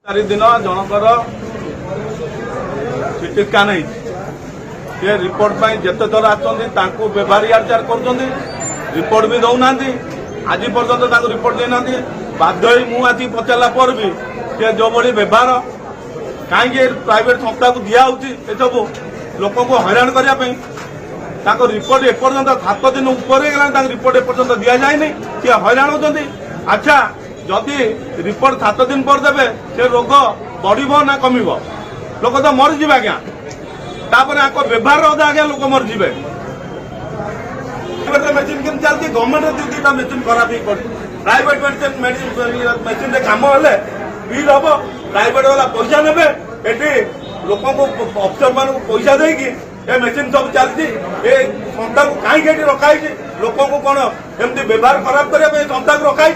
चार दिन जनकर city scan ये रिपोर्ट जिते थर आसो व्यवहार यार कर रिपोर्ट भी दौना आज पर्यटन रिपोर्ट देना बाध्य मुझे पचारा पर भी सी जो भाई व्यवहार कहीं प्राइवेट संस्था को दिखाई सब लोक को हैरान करने रिपोर्ट एपर्यंत 7 दिन उपर रिपोर्ट एपर्यंत दि जाए सी हैरान होती। अच्छा जदि रिपोर्ट 7 दिन पर देवे से रोग बढ़ ना कम लोक तो मरीजे आज्ञा तापर व्यवहार अदा आज्ञा लोक मरीजे मेसीन के चलती गवर्नमेंट दुईटा मेसीन खराब प्राइवेट मेसीन कम हेले बिल हम प्राइवेट वाला पैसा ने लोक अफसर मान पैसा देकी ए मेसीन सब चलती संस्था को कहीं रखाई लोक को कौन एमती व्यवहार खराब करने संस्था को रखाई